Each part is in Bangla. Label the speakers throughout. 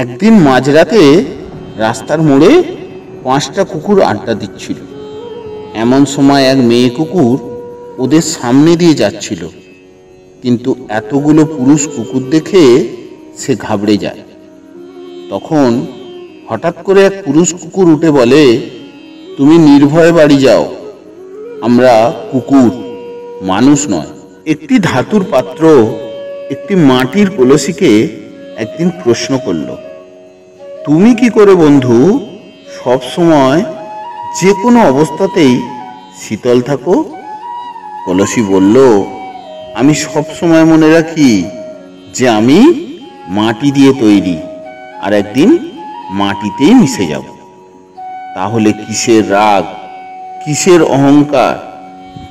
Speaker 1: একদিন মাঝরাতে রাস্তার মোড়ে 5টা কুকুর আড্ডা দিচ্ছিল। এমন সময় এক মেয়ে কুকুর ওদের সামনে দিয়ে যাচ্ছিল, কিন্তু এতগুলো পুরুষ কুকুর দেখে সে ঘাবড়ে যায়। তখন হঠাৎ করে এক পুরুষ কুকুর উঠে বলে, তুমি নির্ভয়ে বাড়ি যাও, আমরা কুকুর, মানুষ নয়। একটি ধাতুর পাত্র একটি মাটির কলসিকে একদিন প্রশ্ন করল, তুমি কি করে বন্ধু সব সময় যে কোনো অবস্থাতেই শীতল থাকো? কলসি বলল, আমি সব সময় মনে রাখি যে আমি মাটি দিয়ে তৈরি, আর একদিন মাটিতেই মিশে যাব। তাহলে কিসের রাগ, কিসের অহংকার,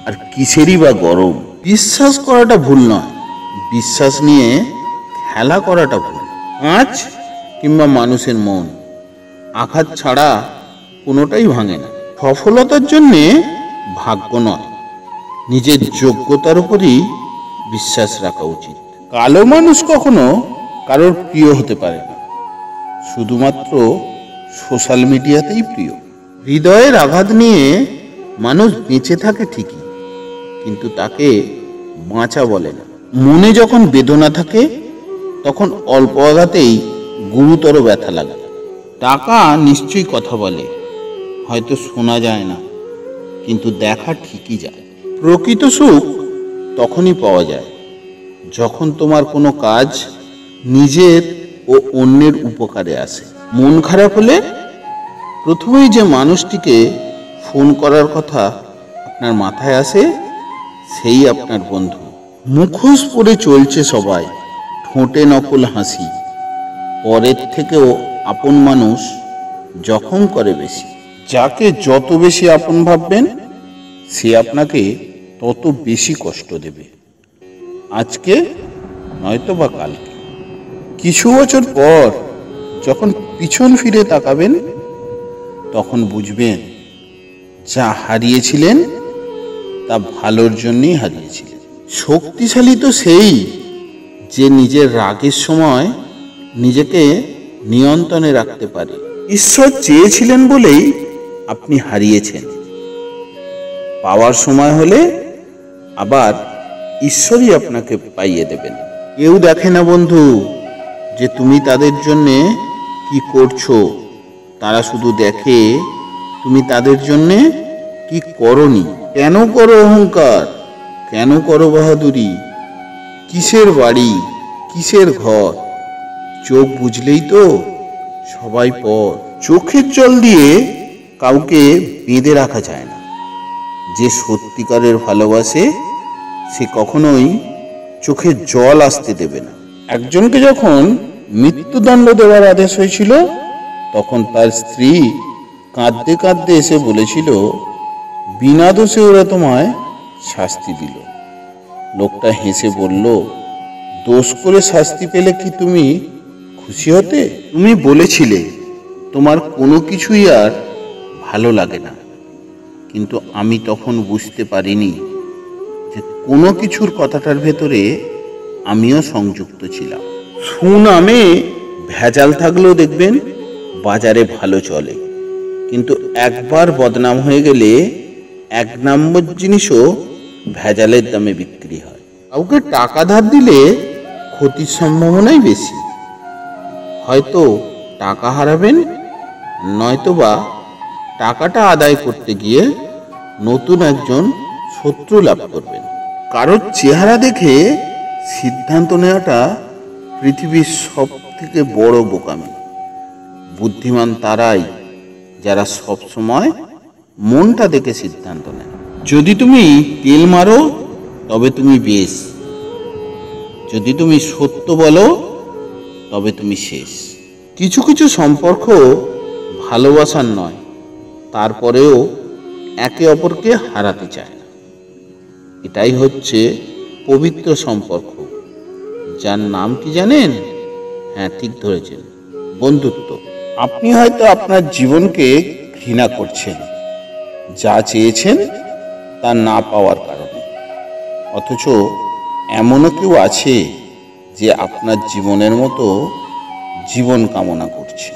Speaker 1: আর কিসেরই বা গরম? বিশ্বাস করাটা ভুল নয়, বিশ্বাস নিয়ে খেলা করাটা ভুল। আঁচ কিংবা মানুষের মন, আঘাত ছাড়া কোনোটাই ভাঙে না। সফলতার জন্যে ভাগ্য নয়, নিজের যোগ্যতার উপরই বিশ্বাস রাখা উচিত। কালো মানুষ কখনো কারোর প্রিয় হতে পারে না, শুধুমাত্র সোশ্যাল মিডিয়াতেই প্রিয়। হৃদয়ের আঘাত নিয়ে মানুষ বেঁচে থাকে ঠিকই, কিন্তু তাকে বাঁচা বলে না। মনে যখন বেদনা থাকে তখন অল্প আঘাতেই গুরুতর ব্যথা লাগে। টাকা নিশ্চয়ই কথা বলে, হয়তো শোনা যায় না, কিন্তু দেখা ঠিকই যায়। প্রকৃত সুখ তখনই পাওয়া যায় যখন তোমার কোনো কাজ নিজের ও অন্যের উপকারে আসে। মন খারাপ হলে প্রথমেই যে মানুষটিকে ফোন করার কথা আপনার মাথায় আসে, সেই আপনার বন্ধু। মুখোশ পরে চলছে সবাই, ঠোঁটে নকল হাসি, পরের থেকেও আপন মানুষ জখম করে বেশি। যাকে যত বেশি আপন ভাববেন, সে আপনাকে তত বেশি কষ্ট দেবে, আজকে নয়তো বা কালকে। কিছু বছর পর যখন পিছন ফিরে তাকাবেন, তখন বুঝবেন যা হারিয়েছিলেন তা ভালোর জন্যই হারিয়েছিলেন। শক্তিশালী তো সেই যে নিজের রাগের সময় নিজেকে নিয়ন্ত্রণে রাখতে পারে। ঈশ্বর চেয়েছিলেন বলেই আপনি হারিয়েছেন, পাওয়ার সময় হলে আবার ঈশ্বরই আপনাকে পাইয়ে দেবেন। কেউ দেখে না বন্ধু যে তুমি তাদের জন্যে কি করছো, তারা শুধু দেখে তুমি তাদের জন্যে কি করনি। কেন করো অহংকার, কেন করো বাহাদুরি, কিসের বাড়ি, কিসের ঘর? চোখ বুঝলেই তো সবাই পর। চোখের জল দিয়ে কাউকে বেঁধে রাখা যায় না। যে সত্যিকারের ভালোবাসে সে কখনোই চোখে জল আসতে দেবে না। একজনকে যখন মৃত্যুদণ্ড দেওয়ার আদেশ হয়েছিল, তখন তার স্ত্রী কাঁদতে কাঁদতে এসে বলেছিল, বিনা দোষে ওরা তোমায় শাস্তি দিল। লোকটা হেসে বলল, দোষ করে শাস্তি পেলে কি তুমি খুশি হতে? তুমি বলেছিলে তোমার কোনো কিছুই আর ভালো লাগে না, কিন্তু আমি তখন বুঝতে পারিনি যে কোনো কিছুর কথাটার ভেতরে আমিও সংযুক্ত ছিলাম। সুনামে ভেজাল থাকলেও দেখবেন বাজারে ভালো চলে, কিন্তু একবার বদনাম হয়ে গেলে 1 নম্বর জিনিসও ভেজালের দামে বিক্রি হয়। কাউকে টাকা ধার দিলে ক্ষতির সম্ভাবনাই বেশি। হয়তো টাকা হারাবেন, নয়তোবা টাকাটা আদায় করতে গিয়ে নতুন একজন শত্রু লাভ করবেন। কারোর চেহারা দেখে সিদ্ধান্ত নেওয়াটা পৃথিবীর সব থেকে বড় বোকামি। বুদ্ধিমান তারাই যারা সব সময় মনটা দেখে সিদ্ধান্ত নেয়। যদি তুমি তেল মারো তবে তুমি বেশ, যদি তুমি সত্য বলো তবে তুমি শেষ। কিছু কিছু সম্পর্ক ভালোবাসার নয়, তারপরেও একে অপরকে হারাতে চায় না। এটাই হচ্ছে পবিত্র সম্পর্ক, যার নাম কি জানেন? হ্যাঁ, ঠিক ধরেছেন, বন্ধুত্ব। আপনি হয়তো আপনার জীবনকে ঘৃণা করছেন যা চেয়েছেন তা না পাওয়ার কারণে, অথচ এমনও কেউ আছে যে আপনার জীবনের মতো জীবন কামনা করছি।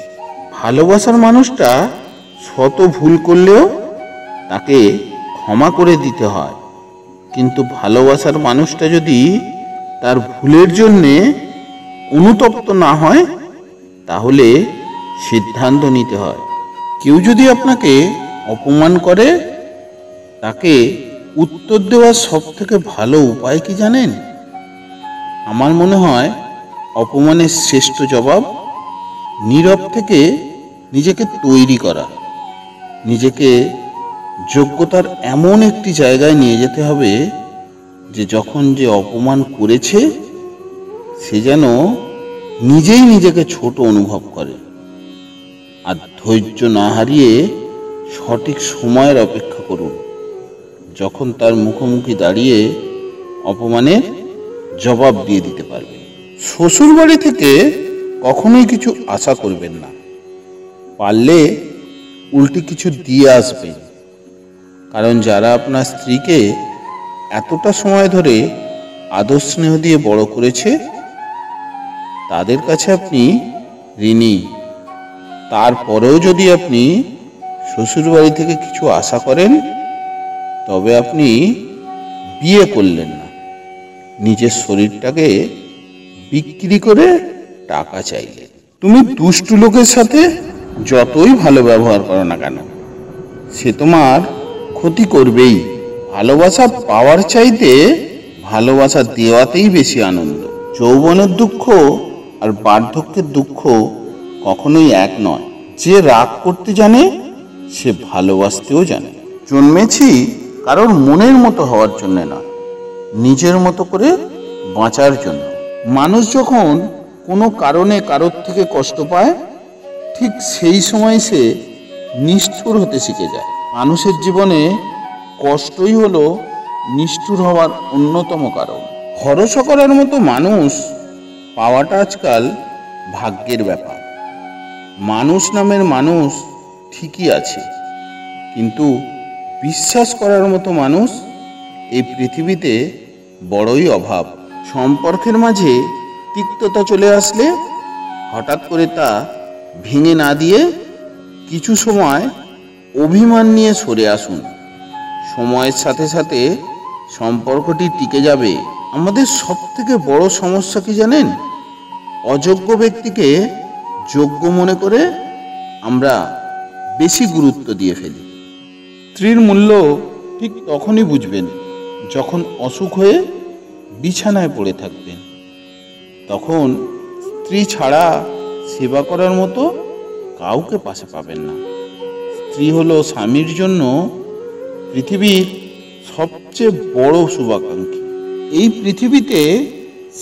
Speaker 1: ভালোবাসার মানুষটা শত ভুল করলেও তাকে ক্ষমা করে দিতে হয়, কিন্তু ভালোবাসার মানুষটা যদি তার ভুলের জন্যে অনুতপ্ত না হয় তাহলে সিদ্ধান্ত নিতে হয়। কেউ যদি আপনাকে অপমান করে তাকে উত্তর দেওয়ার সব থেকে ভালো উপায় কি জানেন? আমার মনে হয় অপমানের শ্রেষ্ঠ জবাব নীরব থেকে নিজেকে তৈরি করা। নিজেকে যোগ্যতার এমন একটি জায়গায় নিয়ে যেতে হবে যে যখন যে অপমান করেছে সে যেন নিজেই নিজেকে ছোট অনুভব করে। আর ধৈর্য না হারিয়ে সঠিক সময়ের অপেক্ষা করুন, যখন তার মুখোমুখি দাঁড়িয়ে অপমানের জবাব দিয়ে দিতে পারবে। শ্বশুর বাড়ি থেকে কখনোই কিছু আশা করবেন না, পারলে উল্টে কিছু দিয়ে আসবেন। কারণ যারা আপনার স্ত্রীকে এতটা সময় ধরে আদর স্নেহ দিয়ে বড় করেছে তাদের কাছে আপনি ঋণী। তারপরেও যদি আপনি শ্বশুর বাড়ি থেকে কিছু আশা করেন তবে আপনি বিয়ে করলেন না, নিজের শরীরটাকে বিক্রি করে টাকা চাইলেন। তুমি দুষ্টু লোকের সাথে যতই ভালো ব্যবহার করো না কেন সে তোমার ক্ষতি করবেই। ভালোবাসা পাওয়ার চাইতে ভালোবাসা দেওয়াতেই বেশি আনন্দ। যৌবনের দুঃখ আর বার্ধক্যের দুঃখ কখনোই এক নয়। যে রাগ করতে জানে সে ভালোবাসতেও জানে। জন্মেছি কারোর মনের মতো হওয়ার জন্য না, নিজের মতো করে বাঁচার জন্য। মানুষ যখন কোনো কারণে কারোর থেকে কষ্ট পায় ঠিক সেই সময় সে নিষ্ঠুর হতে শিখে যায়। মানুষের জীবনে কষ্টই হলো নিষ্ঠুর হওয়ার অন্যতম কারণ। ভরসা করার মতো মানুষ পাওয়াটা আজকাল ভাগ্যের ব্যাপার। মানুষ নামের মানুষ ঠিকই আছে, কিন্তু বিশ্বাস করার মতো মানুষ এই পৃথিবীতে বড়ই অভাব। সম্পর্কের মাঝে তিক্ততা চলে আসলে হঠাৎ করে তা ভেঙে না দিয়ে কিছু সময় অভিমান নিয়ে সরে আসুন। সময়ের সাথে সাথে সম্পর্কটি টিকে যাবে। আমাদের সব থেকে বড় সমস্যা কি জানেন? অযোগ্য ব্যক্তিকে যোগ্য মনে করে আমরা বেশি গুরুত্ব দিয়ে ফেলি। স্ত্রীর মূল্য ঠিক তখনই বুঝবেন যখন অসুখ হয়ে বিছানায় পড়ে থাকবেন। তখন স্ত্রী ছাড়া সেবা করার মতো কাউকে পাশে পাবেন না। স্ত্রী হলো স্বামীর জন্য পৃথিবীর সবচেয়ে বড় শুভাকাঙ্ক্ষী। এই পৃথিবীতে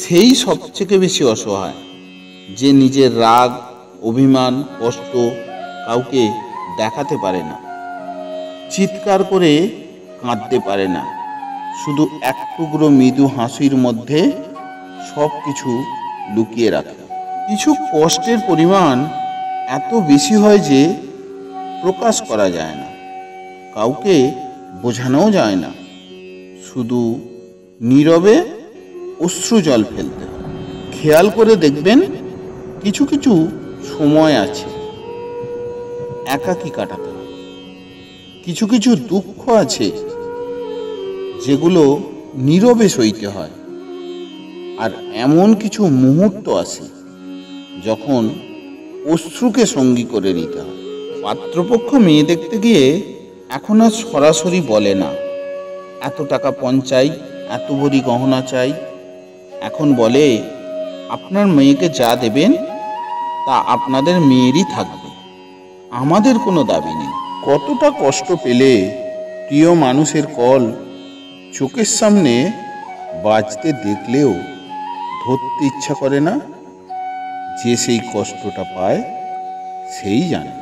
Speaker 1: সেই সবচেয়ে বেশি অসহায় যে নিজের রাগ, অভিমান, কষ্ট কাউকে দেখাতে পারে না, চিৎকার করে কাঁদতে পারে না, শুধু এক টুকরো মৃদু হাসির মধ্যে সব কিছু লুকিয়ে রাখে। কিছু কষ্টের পরিমাণ এত বেশি হয় যে প্রকাশ করা যায় না, কাউকে বোঝানোও যায় না, শুধু নীরবে অশ্রু জল ফেলতে হয়। খেয়াল করে দেখবেন কিছু কিছু সময় আছে একাকী কাটাতে হয়, কিছু কিছু দুঃখ আছে যেগুলো নীরবে সইতে হয়, আর এমন কিছু মুহূর্ত আছে যখন অশ্রুকে সঙ্গী করে নিতে হয়। পাত্রপক্ষ মেয়ে দেখতে গিয়ে এখন আর সরাসরি বলে না এত টাকা পণ চাই, এত ভরি গহনা চাই। এখন বলে আপনার মেয়েকে যা দেবেন তা আপনাদের মেয়েরই থাকবে, আমাদের কোনো দাবি নেই। কতটা কষ্ট পেলে প্রিয় মানুষের কল চোখের সামনে বাজতে দেখলেও ধরতে ইচ্ছা করে না। যে সেই কষ্টটা পায় সেই জানে।